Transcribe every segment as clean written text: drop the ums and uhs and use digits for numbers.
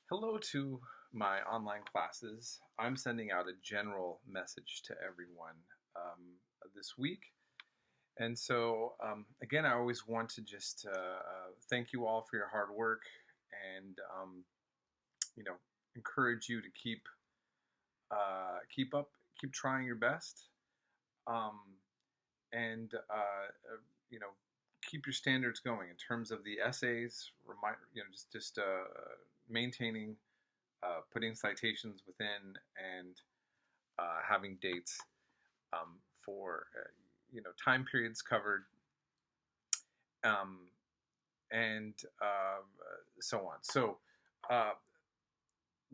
Hello to my online classes. I'm sending out a general message to everyone this week. And so, again, I always want to just thank you all for your hard work and, you know, encourage you to keep up, keep trying your best, um, and, you know, keep your standards going in terms of the essays, just maintaining putting citations within and having dates for time periods covered um, and so on. So uh,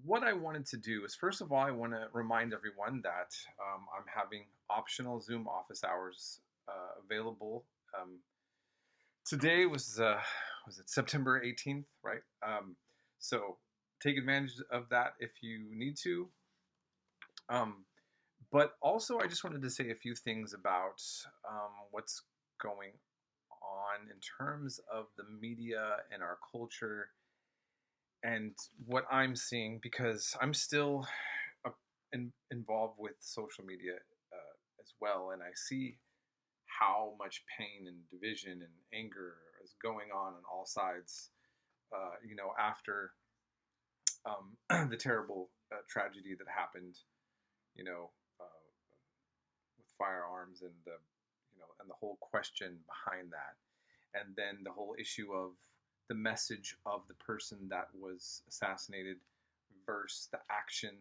what I wanted to do is first of all I want to remind everyone that I'm having optional Zoom office hours available. Today was it September 18th, right? So take advantage of that if you need to. Um, but also, I just wanted to say a few things about what's going on in terms of the media and our culture and what I'm seeing because I'm still involved with social media as well, and I see how much pain and division and anger is going on all sides. After the terrible tragedy that happened, you know, uh, with firearms and the whole question behind that, and then the whole issue of the message of the person that was assassinated versus the action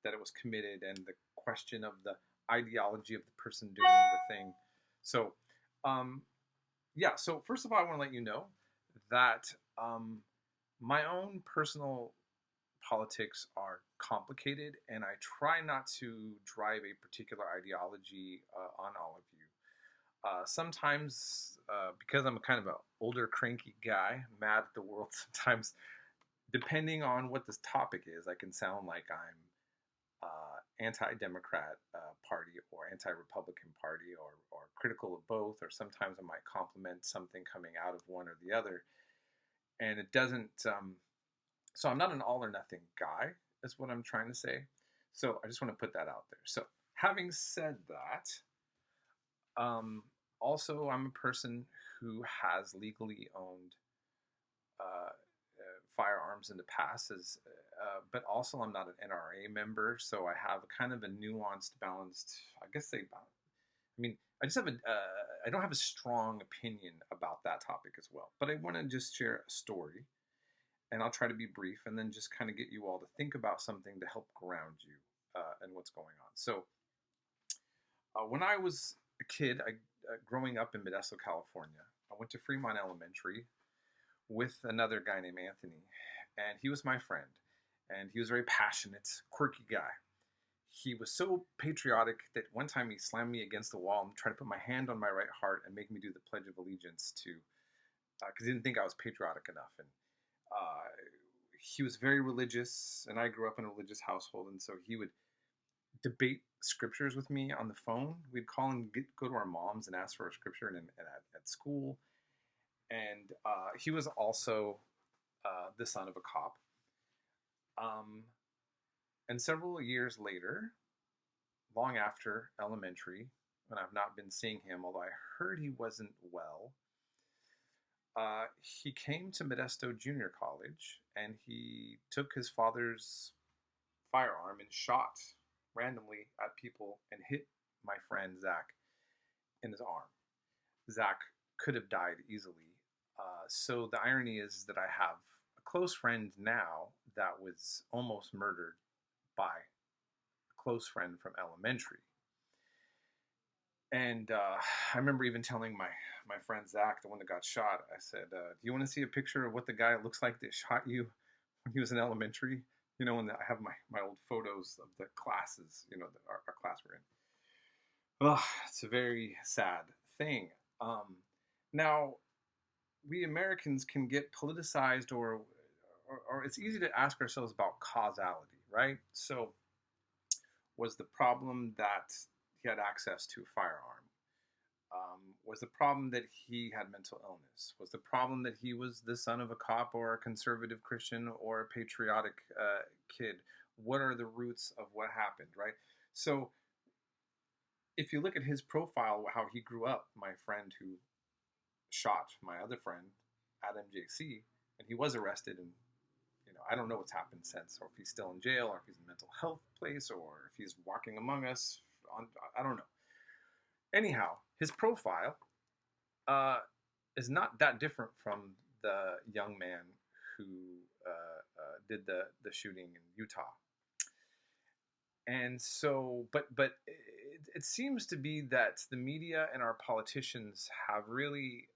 that it was committed, and the question of the ideology of the person doing the thing. So, yeah. So first of all, I want to let you know that um, my own personal politics are complicated, and I try not to drive a particular ideology on all of you. Sometimes, because I'm a kind of an older, cranky guy, mad at the world, depending on what this topic is, I can sound like I'm anti-Democrat party or anti-Republican party or critical of both, or sometimes I might compliment something coming out of one or the other. And it doesn't, so I'm not an all or nothing guy, is what I'm trying to say. So I just want to put that out there. So having said that, also I'm a person who has legally owned firearms in the past, but also I'm not an NRA member, so I have a kind of a nuanced, balanced. I guess they. I mean, I just have a. I don't have a strong opinion about that topic as well, but I want to just share a story, and I'll try to be brief, and then just kind of get you all to think about something to help ground you and what's going on. So, when I was a kid, growing up in Modesto, California, I went to Fremont Elementary with another guy named Anthony, and he was my friend, and he was a very passionate, quirky guy. He was so patriotic that one time he slammed me against the wall and tried to put my hand on my right heart and make me do the Pledge of Allegiance to, because he didn't think I was patriotic enough. And he was very religious, and I grew up in a religious household, and so he would debate scriptures with me on the phone. We'd call and go to our moms and ask for a scripture, and at school. And he was also the son of a cop. And several years later, long after elementary, when I've not been seeing him, although I heard he wasn't well, he came to Modesto Junior College, and he took his father's firearm and shot randomly at people and hit my friend Zach in his arm. Zach could have died easily. So the irony is that I have a close friend now that was almost murdered by a close friend from elementary. And I remember even telling my friend Zach, the one that got shot, I said, do you want to see a picture of what the guy looks like that shot you when he was in elementary? You know, and I have my old photos of the classes, our class we're in. Ugh, it's a very sad thing. Now, we Americans can get politicized, or it's easy to ask ourselves about causality, right? So, was the problem that he had access to a firearm? Was the problem that he had mental illness? Was the problem that he was the son of a cop or a conservative Christian or a patriotic kid? What are the roots of what happened, right? So if you look at his profile, how he grew up, my friend who shot my other friend at MJC, and he was arrested, and I don't know what's happened since, or if he's still in jail, or if he's in a mental health place, or if he's walking among us. I don't know. Anyhow, his profile is not that different from the young man who did the shooting in Utah. And so, but it seems to be that the media and our politicians have really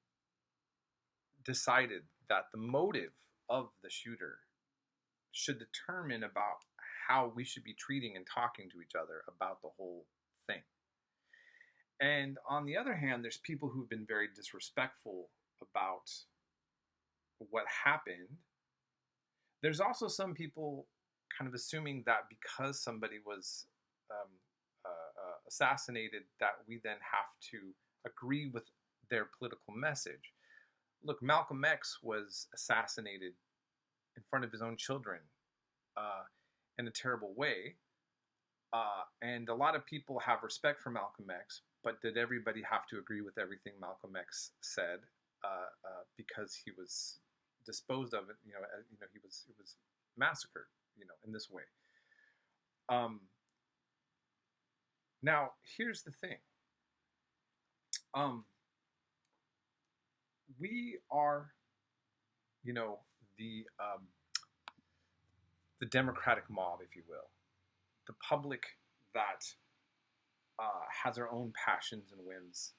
decided that the motive of the shooter should determine about how we should be treating and talking to each other about the whole thing. And on the other hand, there's people who've been very disrespectful about what happened. There's also some people kind of assuming that because somebody was assassinated, that we then have to agree with their political message. Look, Malcolm X was assassinated in front of his own children in a terrible way. And a lot of people have respect for Malcolm X, but did everybody have to agree with everything Malcolm X said because he was disposed of it? He was massacred, in this way. Now, here's the thing. We are, the democratic mob, if you will, the public that has our own passions and whims.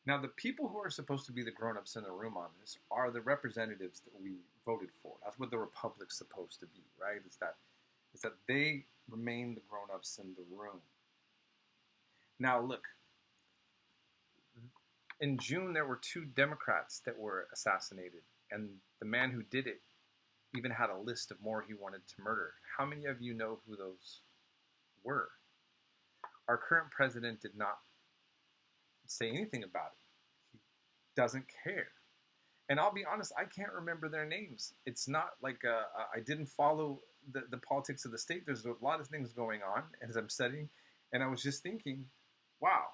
Now, the people who are supposed to be the grown-ups in the room on this are the representatives that we voted for. That's what the republic's supposed to be, right? Is that they remain the grown-ups in the room. Now, look, in June, there were 2 Democrats that were assassinated, and the man who did it even had a list of more he wanted to murder. How many of you know who those were? Our current president did not say anything about it. He doesn't care. And I'll be honest, I can't remember their names. It's not like I didn't follow the politics of the state. There's a lot of things going on as I'm studying, and I was just thinking, wow,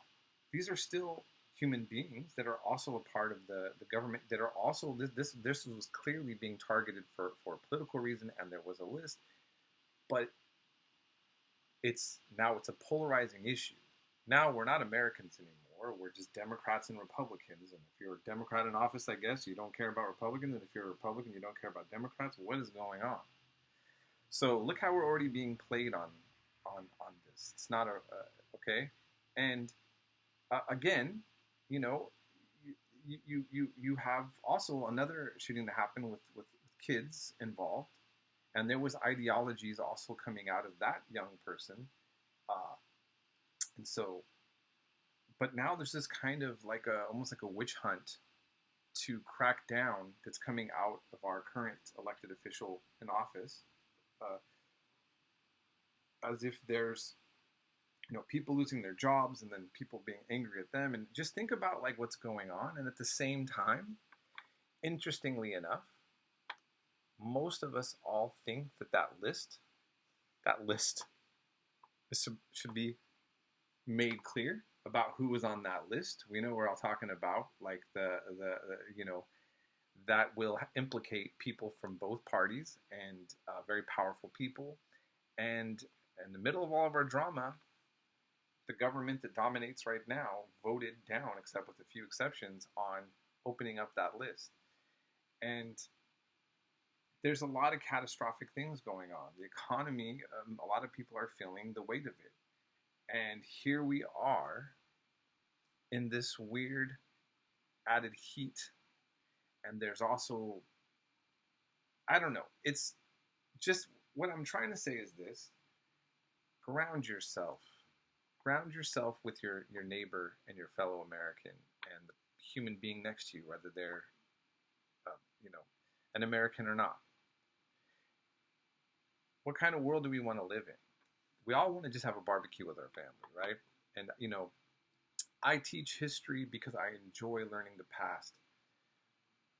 these are still human beings that are also a part of the government, that are also, this was clearly being targeted for a political reason, and there was a list. But now it's a polarizing issue. Now we're not Americans anymore. We're just Democrats and Republicans. And if you're a Democrat in office, I guess, you don't care about Republicans. And if you're a Republican, you don't care about Democrats. What is going on? So look how we're already being played on this. It's not okay. And again, you have also another shooting that happened with kids involved. And there was ideologies also coming out of that young person. And so, but now there's this kind of almost like a witch hunt to crack down that's coming out of our current elected official in office, as if there's, people losing their jobs and then people being angry at them. And just think about what's going on. And at the same time, interestingly enough, most of us all think that list should be made clear about who was on that list. We know we're all talking about, that will implicate people from both parties and very powerful people. And in the middle of all of our drama, the government that dominates right now voted down, except with a few exceptions, on opening up that list. And there's a lot of catastrophic things going on. The economy, a lot of people are feeling the weight of it. And here we are in this weird added heat. And there's also, I don't know, it's just, what I'm trying to say is this: ground yourself. Ground yourself with your neighbor and your fellow American and the human being next to you, whether they're, an American or not. What kind of world do we want to live in? We all want to just have a barbecue with our family, right? And, I teach history because I enjoy learning the past.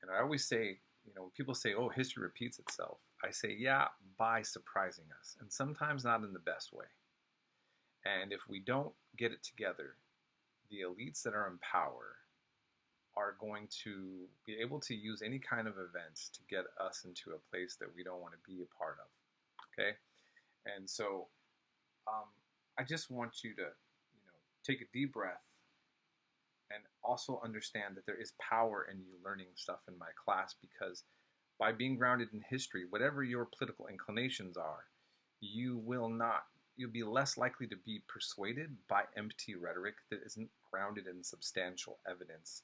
And I always say, when people say, oh, history repeats itself, I say, yeah, by surprising us. And sometimes not in the best way. And if we don't get it together, the elites that are in power are going to be able to use any kind of events to get us into a place that we don't want to be a part of. Okay? And so I just want you to, take a deep breath and also understand that there is power in you learning stuff in my class, because by being grounded in history, whatever your political inclinations are, you'll be less likely to be persuaded by empty rhetoric that isn't grounded in substantial evidence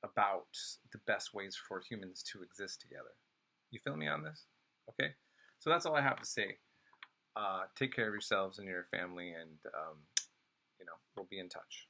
about the best ways for humans to exist together. You feel me on this? Okay? So that's all I have to say. Take care of yourselves and your family, and we'll be in touch.